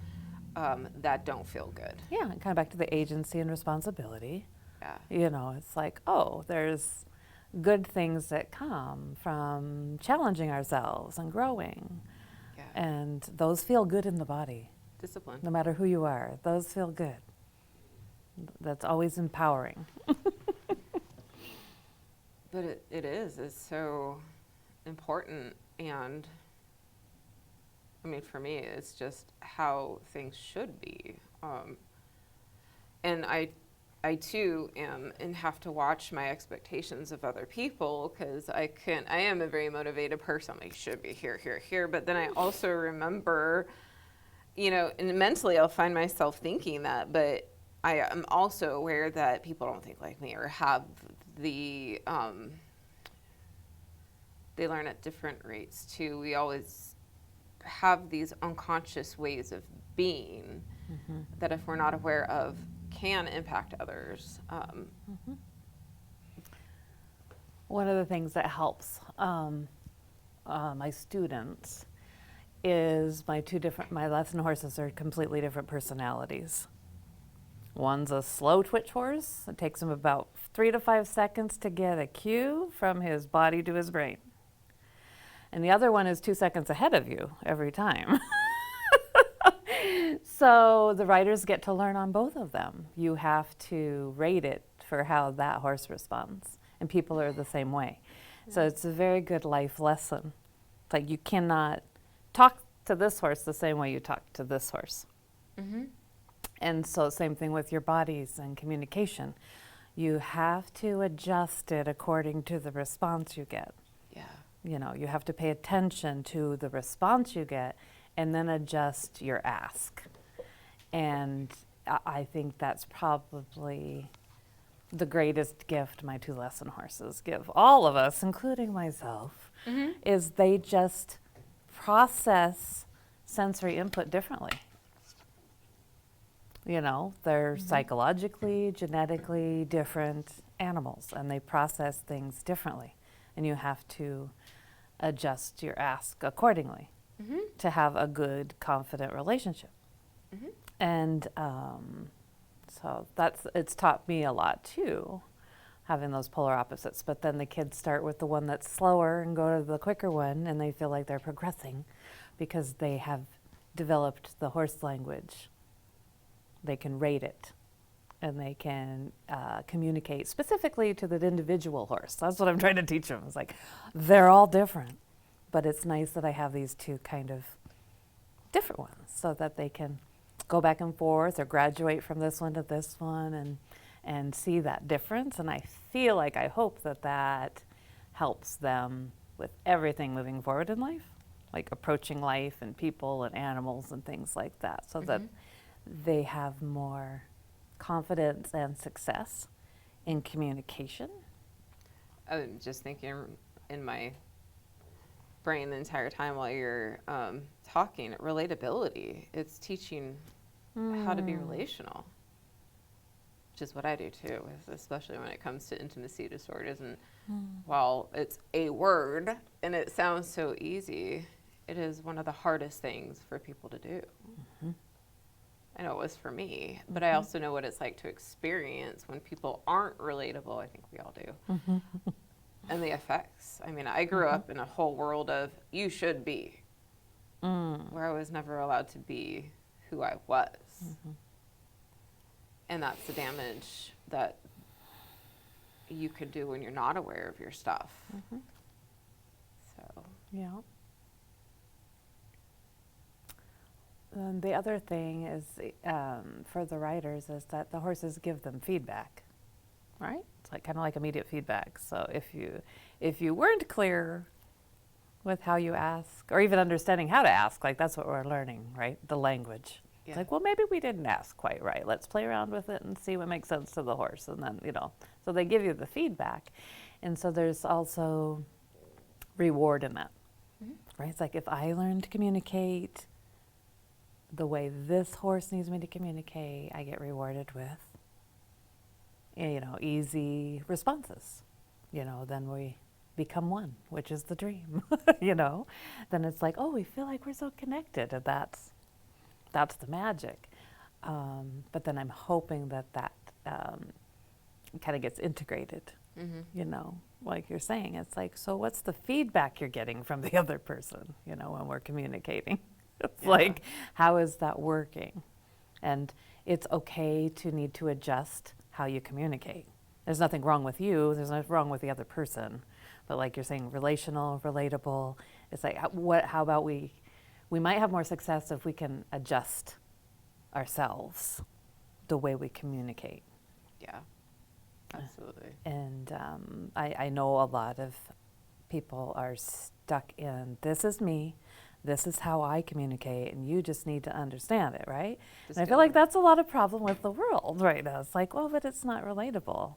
that don't feel good. Yeah, and kind of back to the agency and responsibility. Yeah. You know, it's like, oh, there's good things that come from challenging ourselves and growing. Yeah. And those feel good in the body, Discipline. no matter who you are. Those feel good. That's always empowering. But it's so important. And I mean, for me, it's just how things should be. And I too am and have to watch my expectations of other people because I am a very motivated person. I should be here, here, here. But then I also remember, you know, and mentally I'll find myself thinking that, but I am also aware that people don't think like me or have the, they learn at different rates too. We always have these unconscious ways of being that if we're not aware of, can impact others. One of the things that helps my students is my lesson horses are completely different personalities. One's a slow twitch horse. It takes him about 3 to 5 seconds to get a cue from his body to his brain. And the other one is 2 seconds ahead of you every time. So the riders get to learn on both of them. You have to rate it for how that horse responds. And people are the same way. So it's a very good life lesson. It's like you cannot talk to this horse the same way you talk to this horse. And so same thing with your bodies and communication. You have to adjust it according to the response you get. Yeah. You know, you have to pay attention to the response you get and then adjust your ask. And I think that's probably the greatest gift my 2 lesson horses give all of us, including myself, is they just process sensory input differently. You know, they're psychologically, genetically different animals, and they process things differently. And you have to adjust your ask accordingly to have a good, confident relationship. And so it's taught me a lot too, having those polar opposites. But then the kids start with the one that's slower and go to the quicker one, and they feel like they're progressing because they have developed the horse language. They can rate it, and they can communicate specifically to the individual horse. That's what I'm trying to teach them. It's like they're all different, but it's nice that I have these 2 kind of different ones so that they can go back and forth or graduate from this one to this one and see that difference. And I feel like I hope that helps them with everything moving forward in life, like approaching life and people and animals and things like that, so that they have more confidence and success in communication. I'm just thinking in my brain the entire time while you're talking, relatability. It's teaching how to be relational, which is what I do too, especially when it comes to intimacy disorders. And while it's a word and it sounds so easy, it is one of the hardest things for people to do. I know it was for me, but I also know what it's like to experience when people aren't relatable. I think we all do. And the effects. I mean, I grew up in a whole world of you should be, where I was never allowed to be who I was. And that's the damage that you could do when you're not aware of your stuff. So, Yeah. The other thing is for the riders is that the horses give them feedback, right? It's like kind of like immediate feedback. So if you weren't clear with how you ask, or even understanding how to ask, like that's what we're learning, right? The language. yeah. It's like, well, maybe we didn't ask quite right. Let's play around with it and see what makes sense to the horse, and then so they give you the feedback, and so there's also reward in that, right? It's like if I learn to communicate the way this horse needs me to communicate, I get rewarded with, easy responses. Then we become one, which is the dream. Then it's like, oh, we feel like we're so connected, and that's the magic. But then I'm hoping that kind of gets integrated. Like you're saying, it's like, so what's the feedback you're getting from the other person? When we're communicating. It's like, how is that working? And it's okay to need to adjust how you communicate. There's nothing wrong with you. There's nothing wrong with the other person. But like you're saying, relational, relatable. It's like, how about we might have more success if we can adjust ourselves, the way we communicate. Yeah, absolutely. And I know a lot of people are stuck in, this is me, this is how I communicate, and you just need to understand it, right? And I feel like that's a lot of problem with the world right now. It's like, well, but it's not relatable.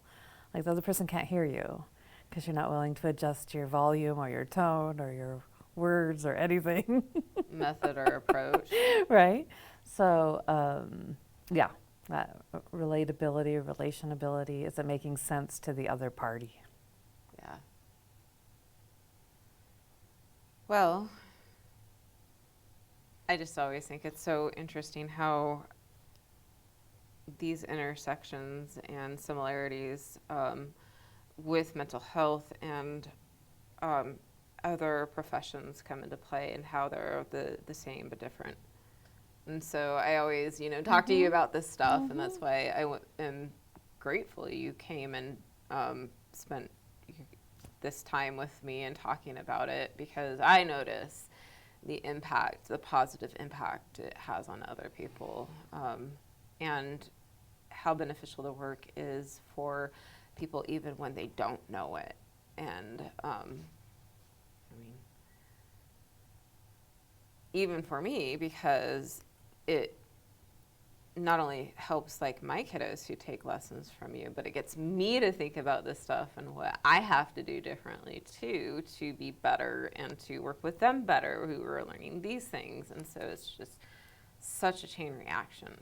Like the other person can't hear you because you're not willing to adjust your volume or your tone or your words or anything. Method or approach. Right? So, relatability, relationability, is it making sense to the other party? Yeah. Well, I just always think it's so interesting how these intersections and similarities with mental health and other professions come into play, and how they're the same but different. And so I always, talk to you about this stuff, and that's why I am grateful you came and spent this time with me and talking about it, because I notice the impact, the positive impact it has on other people, and how beneficial the work is for people even when they don't know it. And even for me, because it not only helps like my kiddos who take lessons from you, but it gets me to think about this stuff and what I have to do differently too to be better and to work with them better who are learning these things. And so it's just such a chain reaction.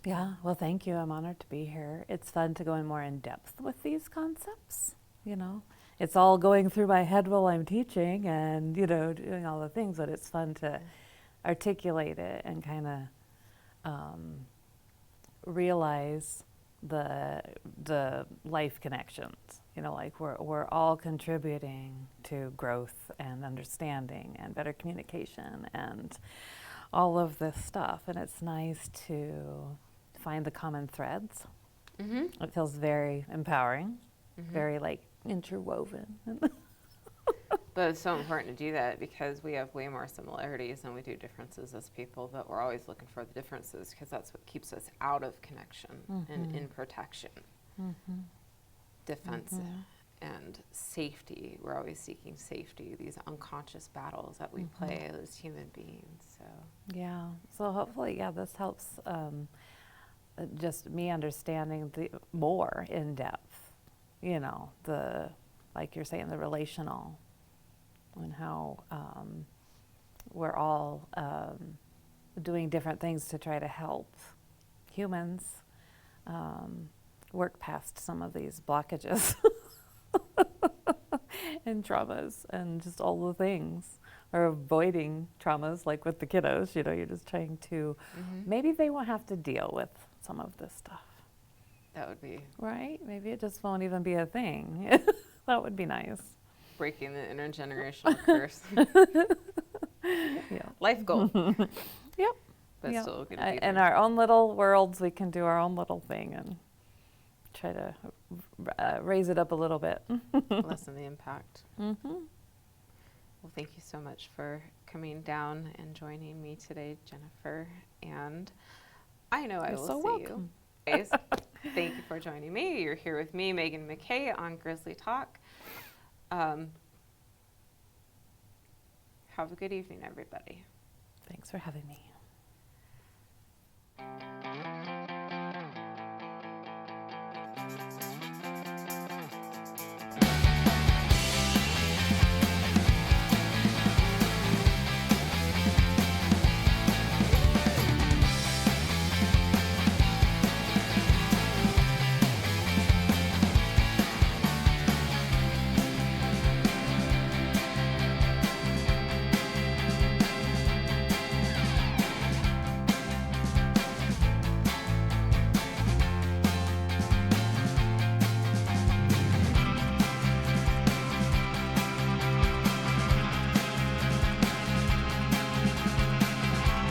Yeah, well, thank you. I'm honored to be here. It's fun to go in more in depth with these concepts, you know. It's all going through my head while I'm teaching and, you know, doing all the things, but it's fun to articulate it and kind of realize the life connections. You know, like we're all contributing to growth and understanding and better communication and all of this stuff. And it's nice to find the common threads. Mm-hmm. It feels very empowering, Mm-hmm. very like interwoven. But it's so important to do that because we have way more similarities than we do differences as people, but we're always looking for the differences because that's what keeps us out of connection and in protection, defense, and safety. We're always seeking safety, these unconscious battles that we play as human beings. So Yeah. So hopefully, yeah, this helps just me understanding the more in depth, you know, like you're saying, the relational and how we're all doing different things to try to help humans work past some of these blockages and traumas and just all the things, or avoiding traumas like with the kiddos. You know, you're just trying to, maybe they won't have to deal with some of this stuff. that would be Right? Maybe it just won't even be a thing. That would be nice. breaking the intergenerational curse. Yeah. Life goal, Yep. but Yep. still going to be In there. our own little worlds, we can do our own little thing and try to raise it up a little bit. Lessen the impact. Well, thank you so much for coming down and joining me today, Jennifer. And I know I You're will so see welcome. you. Guys, thank you for joining me. You're here with me, Megan McKay, on Grizzly Talk. Have a good evening, everybody. Thanks for having me.